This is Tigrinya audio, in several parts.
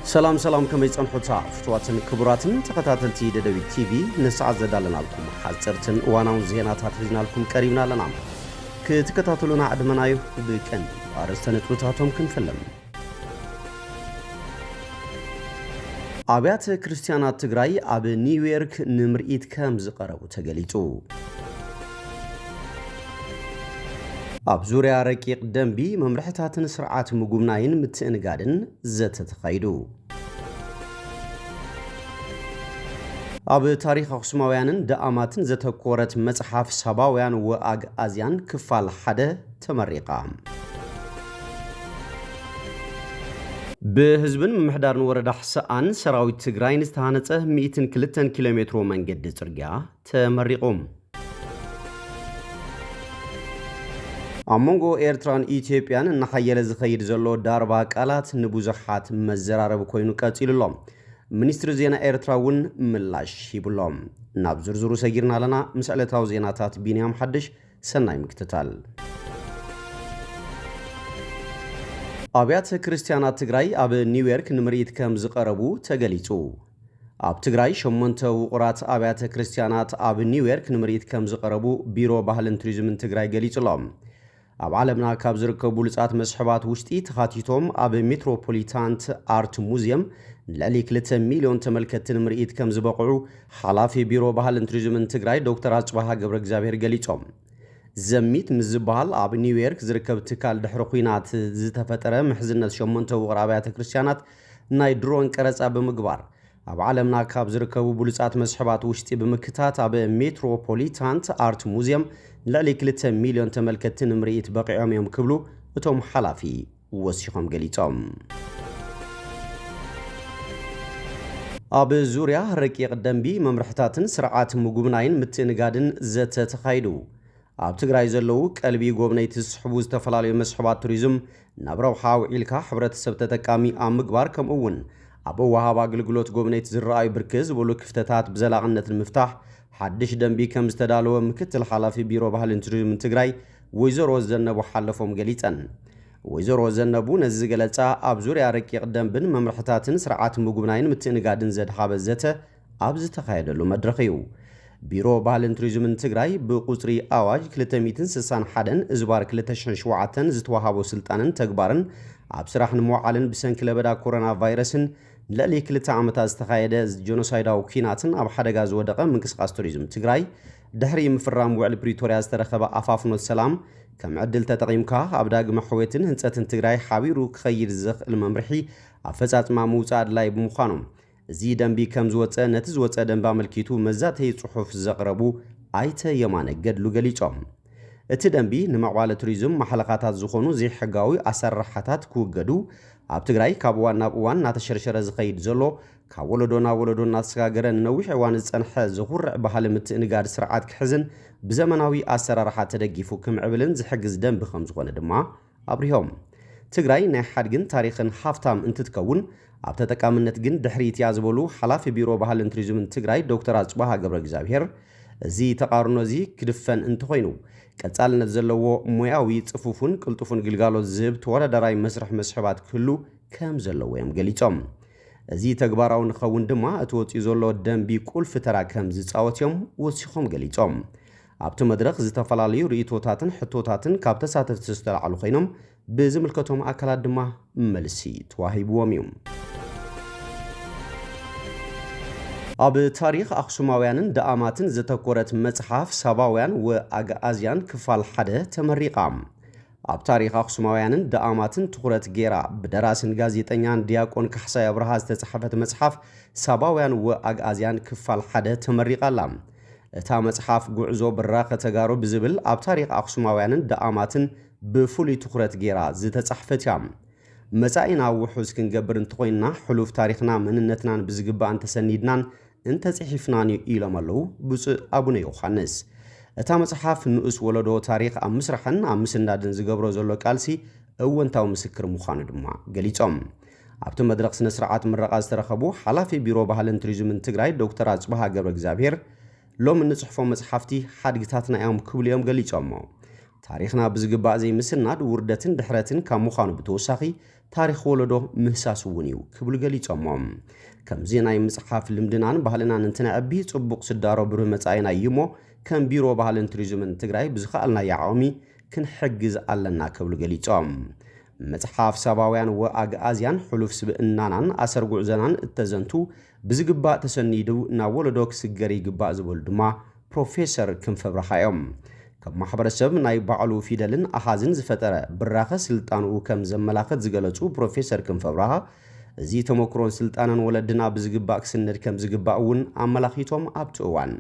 سلام كما يصنحوتا فتواتن كبراتن تكتاتلتي ددوي تي في نسعد زدالنا لكم حاصرتن واناون زيناتات حزنا لكم قريبنا لنا كتكتاتلونا عدمنايو بكن ارستن تروتاتهم كنفلم አብያተ ክርስቲያናት ትግራይ አብ ኒውዮርክ ንምርኢት ከም ዝቀረቡ ተገሊጹ አብ ዙርያ ረቂቅ ደንቢ መምርሕታትን ስርዓት ምጉብናይን ምትእንጋድን ዘተተኻይዱ አብ ታሪኽ አኽሱማውያንን ደአማትን ዘተኮረት መጽሐፍ ሰባውያን ወአግዓዝያን ክፋል ሓደ ተመሪቃ بهزبن محدارن وردا حسان سراويت تግራይ ንስተሃነጸ 102 ኪሎ ሜትሮ መንገድ ጽርግያ ተመሪቆም አሞንጎ ኤርትራን ኢትዮጵያን እናሐየለ ዝኸይድ ዘሎ ዳርባ ቃላት ንብዙሓት መዘራረብ ኮይኑ ቀጽልሎም ሚኒስትር ዜና ኤርትራውን ምላሽ ይብሎም ናብ ዝርዝሩ ሰጊርና ለና ምስዕለታው ዜናታት ቢንያም ሐድሽ ሰናይ ምክትታል አብያተ ክርስቲያናት ትግራይ አብ ኒውዮርክ ንምርኢት ከም ዝቀረቡ ተገሊጹ አብ ትግራይ ሸሞንተ ውቁራት አብያተ ክርስቲያናት አብ ኒውዮርክ ንምርኢት ከም ዝቀረቡ ቢሮ ባህልን ቱሪዝምን ትግራይ ገሊጹሎም አብ ዓለምና ካብ ዝርከቡ ልጻት መስሕባት ውሽጢ ተኻቲቶም አብ ሜትሮፖሊታንት አርት ሙዚየም ለሊ 2 ሚሊዮን ተመልከትን ምርኢት ከም ዝበቕዑ ሓላፊ ቢሮ ባህልን ቱሪዝምን ትግራይ ዶክተር አጽባሃ ገብረ እግዚአብሔር ገሊጾም ዘሚት ምዝባል አብ ኒውዮርክ ዝርከብ ትካል ድሕሪ ኩናት ዝተፈጠረ ምሕዝነት ሸሞንተ ውቅር አብያተ ክርስቲያናት ናይ ድሮን ቀረጻ ብምግባር አብ ዓለምና ካብ ዝርከቡ ብሉጻት መስሕባት ውሽጢ ብምክታት አብ ሜትሮፖሊታንት አርት ሙዚየም ለሊ 2 ሚሊዮን ተመልከትን ምርኢት በቂዖም እዮም ክብሉ እቶም ሓላፊ ወሲኾም ገሊጾም አብ ዙርያ ረቂቅ ደንቢ መምርሕታትን ስርዓት ምጉብናይን ምትእንጋድን ዘተተኻይዱ አብ ትግራይ ዘለው ቀልቢ ጎብነይቲ ዝስሕቡ ዝተፈላለዩ መስሕባት ቱሪዝም ናብ ረብሓ ውዒልካ ሕብረተሰብ ተጠቃሚ ኣብ ምግባር ከምኡውን ኣብ ወሃብ ኣገልግሎት ጎብነይቲ ዝረኣዩ ብርክት ዝበሉ ክፍተታት ብዘላቕነት ንምፍታሕ ሓድሽ ደንቢ ከም ዝተዳለወ ምክትል ሓላፊ ቢሮ ባህልን ቱሪዝምን ትግራይ ወይዘሮ ዘነቡ ሓለፎም ገሊፀን ወይዘሮ ዘነቡ ነዚ ገለጻ ኣብ ዙርያ ረቂቕ ደንብን መምርሕታትን ስርዓት ምጉብናይን ምትእንጋድን ዘድሃበ ዘተ ኣብ ዝተኻየደሉ መድረኽ እዩ ቢሮ ባህልን ቱሪዝምን ትግራይ ብቁጽሪ አዋጅ 261 ዝባር 2007 ዝተዋሃቦ ስልጣንን ተግባርን ኣብ ስራሕ ንምውዓልን ብሰንኪ ለበዳ ኮሮና ቫይረስን ለሊ 2 ዓመታት ዝተኻየደ ጆኖሳይዳዊ ኩናትን ኣብ ሓደጋ ዝወደቐ ምንቅስቃስ ቱሪዝም ትግራይ ድሕሪ ምፍራም ውዕል ፕሪቶሪያ ዝተረኸበ ኣፋፍኖት ሰላም ከም ዕድል ተጠቒምካ ኣብ ዳግመ ሕወትን ህንጸትን ትግራይ ሓቢሩ ክኸይድ ዝኽእል መምርሒ ኣፈጻጽማ ምውጻእ ኣድላይ ብምዃኖም እዚ ደንቢ ከም ዝወፀ ነቲ ዝወፀ ደንባ መልኪቱ መዛተይ ጽሑፍ ዘቕረቡ ኣይተ የማነ ገድሉ ገሊጾም እቲ ደንቢ ንመዕዋለ ቱሪዝም ማሕለኻታት ዝኾኑ ዘይሕጋዊ ኣሰራርሓታት ክውገዱ ኣብ ትግራይ ካብ እዋን ናብ እዋን እናተሸርሸረ ዝኸይድ ዘሎ ካብ ወለዶ ናብ ወለዶ እናተሰጋገረ ንነዊሕ እዋን ዝጸንሐ ዝኹርዕ ባህሊ ምትእንጋድ ስርዓት ክሕዝን ብዘመናዊ ኣሰራርሓ ተደጊፉ ክምዕብልን ዝሕግዝ ደንቢ ከም ዝኾነ ድማ ኣብሪሆም ትግራይ ናይ ሓድግን ታሪኽን ሃፍታም እንትትከውን ኣብ ተጠቃምነት ግን ድሕሪት ያ ዝበሉ ሓላፊ ቢሮ ባህልን ቱሪዝምን ትግራይ ዶክተር አጽባሃ ገብረ እግዚአብሔር እዚ ተቃርኖ እዚ ክድፈን እንተኮይኑ ቀጻልነት ዘለዎ ሞያዊ ጽፉፉን ቅልጡፉን ግልጋሎት ዝህብ ተወዳዳራይ መስርሕ መስሕባት ክህሉ ከም ዘለዎ እዮም ገሊጾም እዚ ተግባራዊ ንኸውን ድማ እቲ ወፂኡ ዘሎ ደንቢ ቁልፊ ተራ ከም ዝጻወት እዮም ወሲኾም ገሊጾም ኣብቲ መድረኽ ዝተፈላለዩ ርእይቶታትን ሕቶታትን ካብ ተሳተፍቲ ዝተለዓሉ ኮይኖም ብዝምልከቶም ኣካላት ድማ መልሲ ተዋሂብዎም እዩ ኣብ ታሪኽ አኽሱማውያንን ደአማትን ዘተኮረት መጽሐፍ ሰባውያን ወአግዓዝያን ክፋል ሓደ ተመሪቃ ኣብ ታሪኽ አኽሱማውያንን ደአማትን ትኩረት ጌራ ብደራስን ጋዜጠኛን ዲያቆን ካሕሳይ አብርሃ ዝተጻሕፈት መጽሐፍ ሰባውያን ወአግዓዝያን ክፋል ሓደ ተመሪቃላ እታ መጽሐፍ ጉዕዞ ብራኸ ተጋሩ ብዝብል ኣብ ታሪኽ አኽሱማውያንን ደአማትን ብፍሉይ ትኩረት ጌራ ዝተጻሕፈት እያ መጻኢና ውሑዝ ክንገብር እንተኮይንና ሕሉፍ ታሪኽና መንነትናን ብዝግባእ እንተሰኒድናን እንተጽሒፍናን ኢሎም ኣለዉ ብፁዕ አቡነ ዮሐንስ እታ መጽሓፍ ንኡስ ወለዶ ታሪኽ ኣብ ምስራሕን ኣብ ምስናድን ዝገብሮ ዘሎ ቃልሲ እወንታዊ ምስክር ምዃኑ ድማ ገሊጾም ኣብቲ መድረኽ ስነ ስርዓት ምረቓ ዝተረኸቡ ሓላፊ ቢሮ ባህልን ቱሪዝምን ትግራይ ዶክተር አጽባሃ ገብረ እግዚአብሔር ሎም ንጽሕፎም መጽሓፍቲ ሓድግታትና እዮም ክብሉ እዮም ገሊጾም ታሪኽና ብዝግባእ ዘይምስናድ ውርደትን ድሕረትን ካብ ምዃኑ ብተወሳኺ ታሪኽ ወለዶ ምህሳስ እውን እዩ ክብሉ ገሊፆሞም ከምዚ ናይ ምጽሓፍ ልምድናን ባህልናን እንትነዕቢ ጽቡቕ ስዳሮ ብሩህ መጻኢና እዩ እሞ ከም ቢሮ ባህልን ቱሪዝምን ትግራይ ብዝኸኣልናዮ ዓቕሚ ክንሕግዝ ኣለና ክብሉ ገሊፆም መጽሓፍ ሰባውያን ወኣግኣዝያን ሕሉፍ ስብእናናን ኣሰርጉዕ ዘናን እተዘንቱ ብዝግባእ ተሰኒዱ ናብ ወለዶ ክስገር ይግባእ ዝበሉ ድማ ፕሮፌሰር ክንፈ ብርሃ እዮም ከም ማሕበረሰብ ናይ ባዕሉ ፊደልን ኣሃዝን ዝፈጠረ ብራኸ ስልጣንኡ ከም ዘመላኽት ዝገለጹ ፕሮፌሰር ክንፈ ብርሃ እዚ ተመክሮን ስልጣንን ወለድና ብዝግባእ ክስነድ ከም ዝግባእ እውን ኣመላኺቶም ኣብቲ እዋን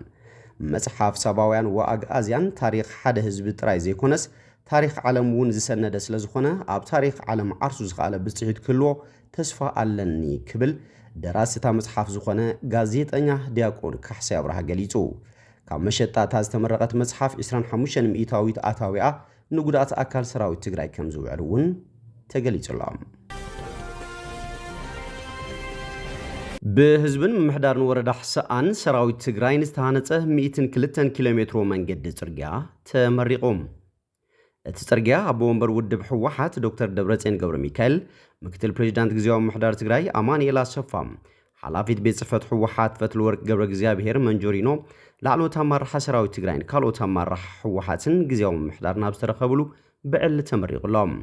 መጽሓፍ ሰባውያን ወኣግኣዝያን ታሪኽ ሓደ ህዝቢ ጥራይ ዘይኮነስ ታሪኽ ዓለም እውን ዝሰነደ ስለ ዝኾነ ኣብ ታሪኽ ዓለም ዓርሱ ዝኸኣለ ብጽሒት ክህልዎ ተስፋ ኣለኒ ክብል ደራሲታ መጽሓፍ ዝኾነ ጋዜጠኛ ዲያቆን ካሕሳይ ኣብርሃ ገሊጹ ካብ መሸጣታ ዝተመረቐት መጽሓፍ 25 ሚእታዊት ኣታዊኣ ንጉዳት ኣካል ሰራዊት ትግራይ ከም ዝውዕል እውን ተገሊጹሎም ብህዝብን ምምሕዳርን ወረዳ ሕሰኣን ሰራዊት ትግራይ ንዝተሃነፀ 102 ኪሎ ሜትሮ መንገዲ ጽርግያ ተመሪቖም እቲ ጽርግያ ኣብ ወንበር ውድብ ሕወሓት ዶክተር ደብረጽዮን ገብረ ሚካኤል ምክትል ፕሬዚዳንት ግዚያዊ ምምሕዳር ትግራይ ኣማኑኤል ኣሰፋ ሓላፊት ቤት ጽሕፈት ሕወሓት ፈትለወርቅ ገብረ እግዚአብሔር መንጆሪኖ ላዕለዎት ኣመራርሓ ሰራዊት ትግራይን ካልኦት ኣመራርሓ ሕወሓትን ግዚያዊ ምምሕዳር ናብ ዝተረኸብሉ ብዕሊ ተመሪቑሎም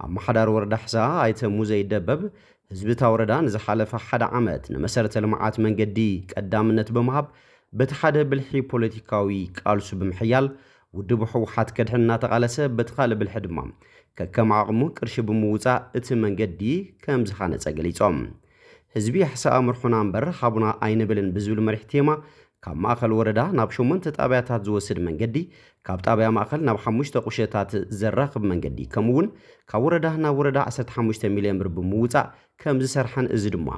ኣመሓዳሪ ወረዳ ሕሳ ኣይተ ሙዘይ ደበብ ህዝብታ ወረዳ ንዝሓለፈ ሓደ ዓመት ንመሰረተ ልምዓት መንገዲ ቀዳምነት ብምሃብ በቲ ሓደ ብልሒ ፖለቲካዊ ቃልሱ ብምሕያል ውድብ ሕወሓት ከድሕን እናተቓለሰ በቲ ካልእ ብልሒ ድማ ከከም ዓቕሙ ቅርሺ ብምውፃእ እቲ መንገዲ ከም ዝሃነፀ ገሊፆም ህዝቢ ሕሳኣ ምርሑና እምበር ሃቡና ኣይንብልን ብዝብል መሪሕ ቴማ ካብ ማእኸል ወረዳ ናብ 8 ጣብያታት ዝወስድ መንገዲ ካብ ጣብያ ማእኸል ናብ 5 ቁሸታት ዘራኽብ መንገዲ ከምኡውን ካብ ወረዳ ናብ ወረዳ 15 ሚልዮን ብር ብምውፃእ ከም ዝሰርሐን እዚ ድማ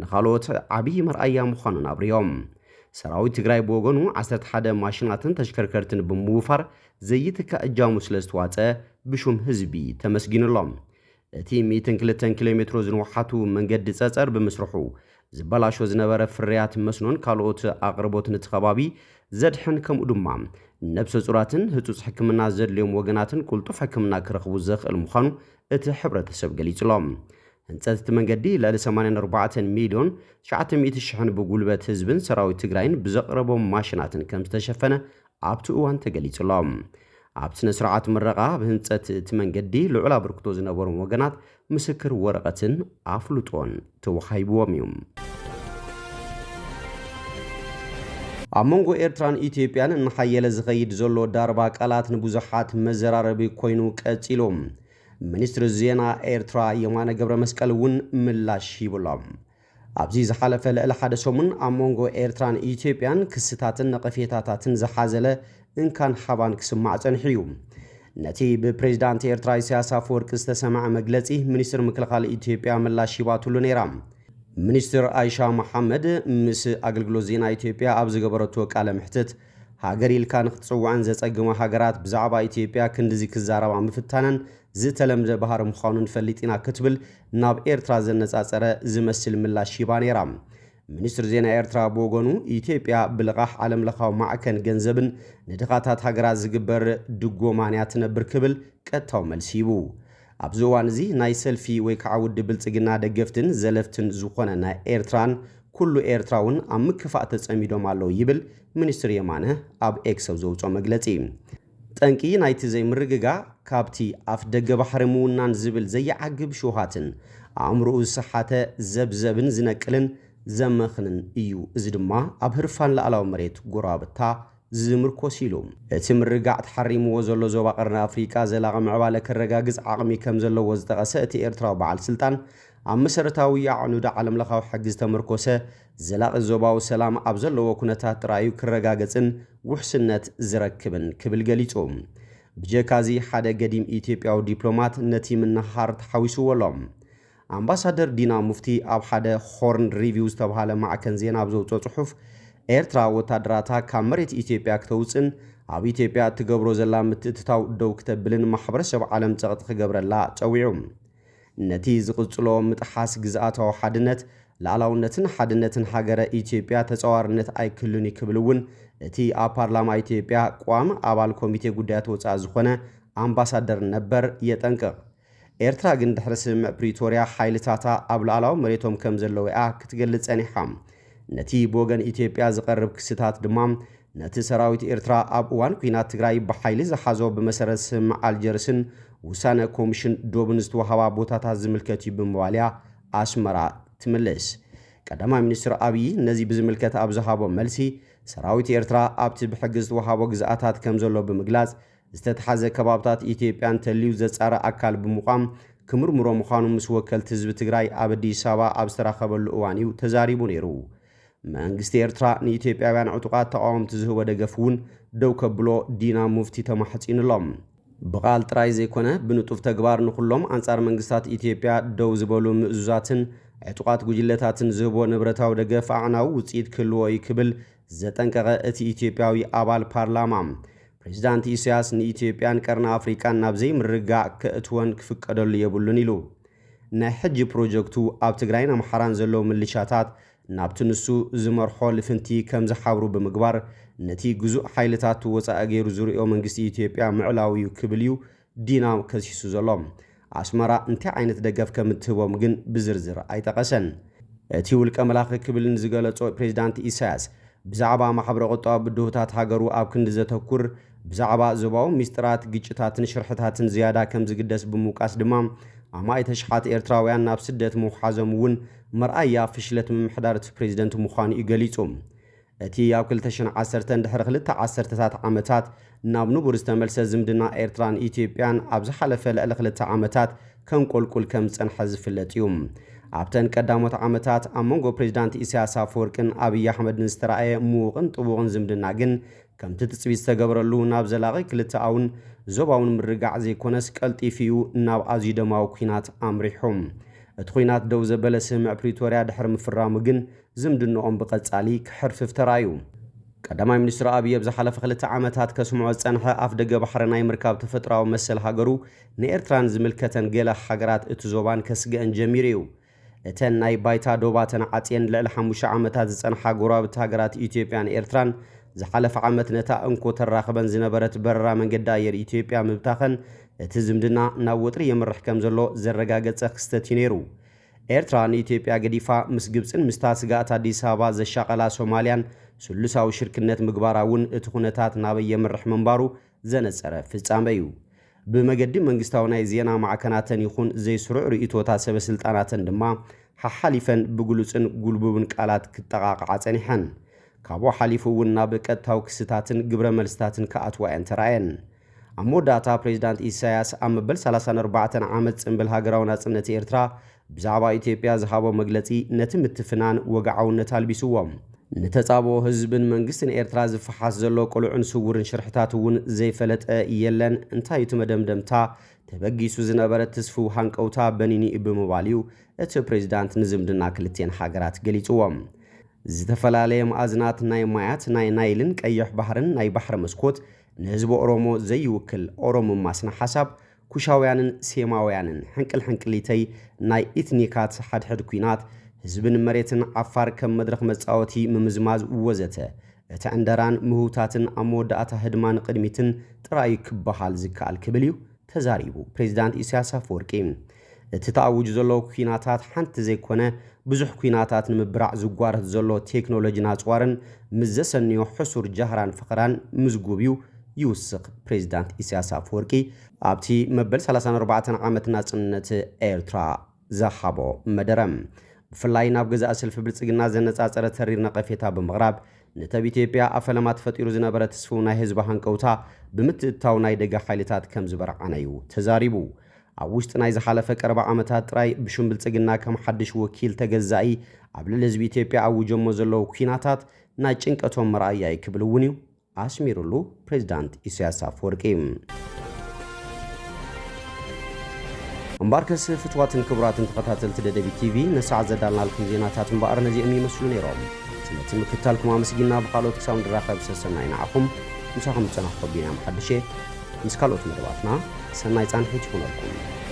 ንኻልኦት ዓብዪ መርኣያ ምዃኑን ኣብርዮም ሰራዊት ትግራይ ብወገኑ 11 ማሽናትን ተሽከርከርትን ብምውፋር ዘይትካእ እጃሙ ስለ ዝተዋፀአ ብሹም ህዝቢ ተመስጊኑሎም እቲ 102 ኪሎ ሜትሮ ዝንውሓቱ መንገዲ ጸጸር ብምስርሑ ዝበላሾ ዝነበረ ፍርያት መስኖን ካልኦት ኣቕርቦት ነቲ ከባቢ ዘድሕን ከምኡ ድማ ነብሰ ፁራትን ህፁፅ ሕክምና ዘድልዮም ወገናትን ቁልጡፍ ሕክምና ክረኽቡ ዘኽእል ምዃኑ እቲ ሕብረተሰብ ገሊጹሎም ህንፀት እቲ መንገዲ ልዕሊ 84 ሚልዮን 900,000 ብጉልበት ህዝብን ሰራዊት ትግራይን ብዘቕረቦም ማሽናትን ከም ዝተሸፈነ ኣብቲ እዋን ተገሊጹሎም ኣብቲ ስነ ስርዓት ምረቓ ብህንፀት እቲ መንገዲ ልዑል ኣበርክቶ ዝነበሮም ወገናት ምስክር ወረቐትን ኣፍልጦን ተወሃይብዎም እዩ ኣብ መንጎ ኤርትራን ኢትዮጵያን ንሓየለ ዝኸይድ ዘሎ ዳርባ ቃላት ንብዙሓት መዘራረቢ ኮይኑ ቀፂሎም ሚኒስትር ዜና ኤርትራ የማነ ገብረ መስቀል እውን ምላሽ ይብሎም ኣብዚ ዝሓለፈ ልዕሊ ሓደ ሰሙን ኣብ መንጎ ኤርትራን ኢትዮጵያን ክስታትን ነቐፌታታትን ዝሓዘለ እንካን ሓባን ክስማዕ ፀንሑ እዩ ነቲ ብፕሬዚዳንት ኤርትራ ኢሳያስ አፈወርቂ ዝተሰማዐ መግለጺ ሚኒስትር ምክልኻል ኢትዮጵያ ምላሽ ይባትሉ ነይራ ሚኒስትር አይሻ መሐመድ ምስ ኣገልግሎት ዜና ኢትዮጵያ ኣብ ዝገበረቶ ቃለ ምሕትት ሃገር ኢልካ ንኽትጽዋዕን ዘጸግሞ ሃገራት ብዛዕባ ኢትዮጵያ ክንድዚ ክዛረባ ምፍታነን ዝተለምደ ባህር ምዃኑን ፈሊጢና ክትብል ናብ ኤርትራ ዘነጻጸረ ዝመስል ምላሽ ይባ ነይራ ሚኒስትር ዜና ኤርትራ ብወገኑ ኢትዮጵያ ብልቓሕ ዓለም ለኻዊ ማዕከን ገንዘብን ንድኻታት ሃገራት ዝግበር ድጎማንያ ትነብር ክብል ቀጥታዊ መልሲ ይቡ ኣብዚ እዋን እዚ ናይ ሰልፊ ወይ ከዓ ውድ ብልጽግና ደገፍትን ዘለፍትን ዝኾነ ናይ ኤርትራን ኩሉ ኤርትራውን ኣብ ምክፋእ ተጸሚዶም ኣለዉ ይብል ሚኒስትር የማነ ኣብ ኤክስ ዘውፅኦ መግለጺ ጠንቂ ናይቲ ዘይምርግጋ ካብቲ ኣፍ ደገ ባሕሪ ምውናን ዝብል ዘየዓግብ ሸውሃትን ኣእምሮኡ ዝሰሓተ ዘብዘብን ዝነቅልን ዘመኽንን እዩ እዚ ድማ ኣብ ህርፋን ላዕላዊ መሬት ጎራብታ ዝምርኮስ ኢሉ እቲ ምርጋዕ ተሓሪምዎ ዘሎ ዞባ ቀርኒ ኣፍሪቃ ዘላቒ ምዕባለ ከረጋግጽ ዓቕሚ ከም ዘለዎ ዝጠቐሰ እቲ ኤርትራዊ በዓል ስልጣን ኣብ መሰረታዊ ኣዕኑድ ዓለም ለኻዊ ሕጊ ዝተመርኮሰ ዘላቒ ዞባዊ ሰላም ኣብ ዘለዎ ኩነታት ጥራዩ ክረጋገጽን ውሕስነት ዝረክብን ክብል ገሊጹ ብጀካዚ ሓደ ገዲም ኢትዮጵያዊ ዲፕሎማት ነቲ ምንሃር ተሓዊስዎሎም ኣምባሳደር ዲና ሙፍቲ ኣብ ሓደ ሆርን ሪቪው ዝተባሃለ ማዕከን ዜና ኣብ ዘውፅኦ ጽሑፍ ኤርትራ ወታደራታ ካብ መሬት ኢትዮጵያ ክተውፅን ኣብ ኢትዮጵያ እትገብሮ ዘላ ምትእትታው ደው ክተብልን ማሕበረሰብ ዓለም ፀቕጢ ክገብረላ ፀዊዑ ነቲ ዝቕፅሎ ምጥሓስ ግዝኣታዊ ሓድነት ላዕላውነትን ሓድነትን ሃገረ ኢትዮጵያ ተፀዋርነት ኣይክሉን ይክብል እውን እቲ ኣብ ፓርላማ ኢትዮጵያ ቋሚ ኣባል ኮሚቴ ጉዳያት ወፃኢ ዝኾነ ኣምባሳደር ነበር የጠንቅቕ ኤርትራ ግን ድሕሪ ስምምዕ ፕሪቶርያ ሓይልታታ ኣብ ላዕላዊ መሬቶም ከም ዘለዉ እያ ክትገልጽ ጸኒሓ ነቲ ብወገን ኢትዮጵያ ዝቐርብ ክስታት ድማ ነቲ ሰራዊት ኤርትራ ኣብ እዋን ኩናት ትግራይ ብሓይሊ ዝሓዞ ብመሰረት ስምምዕ ኣልጀርስን ውሳነ ኮሚሽን ዶብን ዝተዋሃባ ቦታታት ዝምልከት እዩ ብምባል እያ ኣስመራ ትምልስ ቀዳማይ ሚኒስትር ኣብይ ነዚ ብዝምልከት ኣብ ዝሃቦ መልሲ ሰራዊት ኤርትራ ኣብቲ ብሕጊ ዝተዋሃቦ ግዝኣታት ከም ዘሎ ብምግላጽ ዝተተሓዘ ከባብታት ኢትዮጵያን ተልዩ ዘጻረ ኣካል ብምዃም ክምርምሮ ምዃኑ ምስ ወከልቲ ህዝቢ ትግራይ ኣብ ኣዲስ ኣበባ ኣብ ዝተራኸበሉ እዋን እዩ ተዛሪቡ ነይሩ መንግስቲ ኤርትራ ንኢትዮጵያውያን ዕጡቃት ተቃወምቲ ዝህቦ ደገፍ እውን ደው ከብሎ ዲና ሙፍቲ ተማሕጺንሎም ብቓል ጥራይ ዘይኮነ ብንጡፍ ተግባር ንኹሎም አንጻር መንግስታት ኢትዮጵያ ደው ዝበሉ ምእዙዛትን ዕጡቃት ጉጅለታትን ዝህቦ ንብረታዊ ደገፍ ኣዕናዊ ውጽኢት ክህልዎ እዩ ክብል ዘጠንቀቐ እቲ ኢትዮጵያዊ ኣባል ፓርላማ ፕሬዚዳንት ኢሳያስ ንኢትዮጵያን ቀርኒ ኣፍሪካን ናብ ዘይምርጋዕ ከእትወን ክፍቀደሉ የብሉን ኢሉ ናይ ሕጂ ፕሮጀክቱ ኣብ ትግራይን ኣምሓራን ዘለዉ ምልሻታት ናብቲ ንሱ ዝመርሖ ልፍንቲ ከም ዝሓብሩ ብምግባር ነቲ ግዙእ ሓይልታት ወፃኢ ገይሩ ዝርኦ መንግስቲ ኢትዮጵያ ምዕላዊ እዩ ክብል እዩ ዲና ከሲሱ ዘሎ ኣስመራ እንታይ ዓይነት ደገፍ ከም እትህቦም ግን ብዝርዝር ኣይጠቐሰን እቲ ውልቀ መላኺ ክብልን ዝገለጾ ፕሬዚዳንት ኢሳያስ ብዛዕባ ማሕበረ ቁጠባዊ ብድሆታት ሃገሩ ኣብ ክንዲ ዘተኩር ብዛዕባ ዞባዊ ሚስጥራት ግጭታትን ሽርሕታትን ዝያዳ ከም ዝግደስ ብምውቃስ ድማ ኣማይ ተሽሓት ኤርትራውያን ናብ ስደት ምውሓዞም እውን መርኣያ ፍሽለት ምምሕዳር እቲ ፕሬዚደንት ምዃኑ ይገሊጹ እቲ ኣብ 2010 ድሕሪ 2 ዓሰርተታት ዓመታት ናብ ንቡር ዝተመልሰ ዝምድና ኤርትራን ኢትዮጵያን ኣብ ዝሓለፈ ልዕሊ 2 ዓመታት ከንቆልቁል ከም ዝጸንሐ ዝፍለጥ እዩ ኣብተን ቀዳሞት ዓመታት ኣብ መንጎ ፕሬዚዳንት ኢሳያስ ኣፈወርቅን ኣብይ ኣሕመድን ዝተረኣየ ምዉቕን ጥቡቕን ዝምድና ግን ከምቲ ትጽቢት ዝተገበረሉ ናብ ዘላቒ ክልተኣውን ዞባውን ምርጋዕ ዘይኮነስ ቀልጢፉ እዩ ናብ ኣዝዩ ደማዊ ኩናት ኣምሪሖም እቲ ኩናት ደው ዘበለ ስምምዕ ፕሪቶርያ ድሕሪ ምፍራሙ ግን ዝምድንኦም ብቐጻሊ ክሕርፍፍ ተራእዩ ቀዳማይ ሚኒስትር ኣብይ ኣብ ዝሓለፈ 2 ዓመታት ከስምዖ ዝጸንሐ ኣፍ ደገ ባሕሪ ናይ ምርካብ ተፈጥሮኣዊ መሰል ሃገሩ ንኤርትራን ዝምልከተን ገለ ሃገራት እቲ ዞባን ከስግአን ጀሚሩ እዩ እተን ናይ ባይታ ዶባ ተነዓጽየን ልዕሊ 5 ዓመታት ዝጸንሓ ጎረባብቲ ሃገራት ኢትዮጵያን ኤርትራን ዝሓለፈ ዓመት ነታ እንኮ ተራኽበን ዝነበረት በረራ መንገዲ ኣየር ኢትዮጵያ ምብታኸን እቲ ዝምድና ናብ ወጥሪ የምርሕ ከም ዘሎ ዘረጋገጸ ክስተት እዩ ነይሩ ኤርትራ ንኢትዮጵያ ገዲፋ ምስ ግብፅን ምስታ ስጋኣት ኣዲስ ኣበባ ዘሻቐላ ሶማልያን ስሉሳዊ ሽርክነት ምግባራ እውን እቲ ኩነታት ናበይ የምርሕ ምንባሩ ዘነጸረ ፍጻመ እዩ ብመገዲ መንግስታዊ ናይ ዜና ማዕከናተን ይኹን ዘይስሩዕ ርእይቶታት ሰበስልጣናተን ድማ ሓሓሊፈን ብግሉጽን ጉልቡብን ቃላት ክጠቓቕዓ ጸኒሐን ካብኡ ሓሊፉ እውን ናብ ቀጥታዊ ክስታትን ግብረ መልስታትን ከኣትዋ እየን ተራእየን ኣብ መወዳእታ ፕሬዚዳንት ኢሳያስ ኣብ መበል 34 ዓመት ጽምብል ሃገራዊ ናጽነት ኤርትራ ብዛዕባ ኢትዮጵያ ዝሃቦ መግለጺ ነቲ ምትፍናን ወግዓውነት ኣልቢስዎም ንተጻብኦ ህዝብን መንግስትን ኤርትራ ዝፈሓስ ዘሎ ቁልዑን ስውርን ሽርሕታት እውን ዘይፈለጠ የለን እንታይ እቲ መደምደምታ ተበጊሱ ዝነበረ ተስፉ ሃንቀውታ በኒኒ ብምባል እዩ እቲ ፕሬዚዳንት ንዝምድና ክልቴን ሃገራት ገሊጽዎም ዝተፈላለየ ማዕዝናት ናይ ማያት ናይ ናይልን ቀይሕ ባሕርን ናይ ባሕሪ መስኮት ንህዝቢ ኦሮሞ ዘይውክል ኦሮሞማስና ሓሳብ ኩሻውያንን ሴማውያንን ሕንቅልሕንቅሊተይ ናይ ኢትኒካት ሓድሕድ ኩናት ህዝብን መሬትን ዓፋር ከም መድረኽ መጻወቲ ምምዝማዝ ወዘተ እቲ ዕንደራን ምህውታትን ኣብ መወዳእታ ህድማን ቅድሚትን ጥራይ ክበሃል ዝከኣል ክብል እዩ ተዛሪቡ ፕሬዚዳንት ኢሳያስ ኣፈወርቂ እቲ ተኣውጁ ዘሎ ኩናታት ሓንቲ ዘይኮነ ብዙሕ ኩናታት ንምብራዕ ዝጓረት ዘሎ ቴክኖሎጂን ኣጽዋርን ምስ ዘሰንዮ ሕሱር ጃህራን ፍቕራን ምዝጉብ ይውስኽ ፕሬዚዳንት ኢሳያስ ኣፈወርቂ ኣብቲ መበል 34 ዓመት ናጽነት ኤርትራ ዝሃቦ መደረም ብፍላይ ናብ ገዛእ ሰልፊ ብልጽግና ዘነጻጸረ ተሪር ነቐፌታ ብምቕራብ ነተብ ኢትዮጵያ ኣፈለማ ተፈጢሩ ዝነበረ ተስፉ ናይ ህዝቢ ሃንቀውታ ብምትእታው ናይ ደጋ ሓይልታት ከም ዝበርዓነ እዩ ተዛሪቡ ኣብ ውሽጢ ናይ ዝሓለፈ ቀረባ ዓመታት ጥራይ ብሹም ብልጽግና ከም ሓድሽ ወኪል ተገዛኢ ኣብ ልዕሊ ህዝቢ ኢትዮጵያ ኣውጆሞ ዘለዉ ኩናታት ናይ ጭንቀቶም መርኣያ ክብል እውን እዩ ኣስሚሩሉ ፕሬዚዳንት ኢሳያስ ኣፈወርቂ እምባርከስ ፍትዋትን ክቡራትን ተኸታተልቲ ደደቢት ቲቪ ነሳዕ ዘዳልናልኩም ዜናታት እምበኣር ነዚኦም ይመስሉ ነይሮም ስለቲ ምክትታልኩም ኣመስጊና ብኻልኦት ክሳብ ንራኸብ ሰሰናይ ንዓኹም ምሳኹም ዝጸናሕኮ ቢንያም ሓድሼ ምስ ካልኦት መደባትና ሰናይ ጻንሒት ይኹነልኩም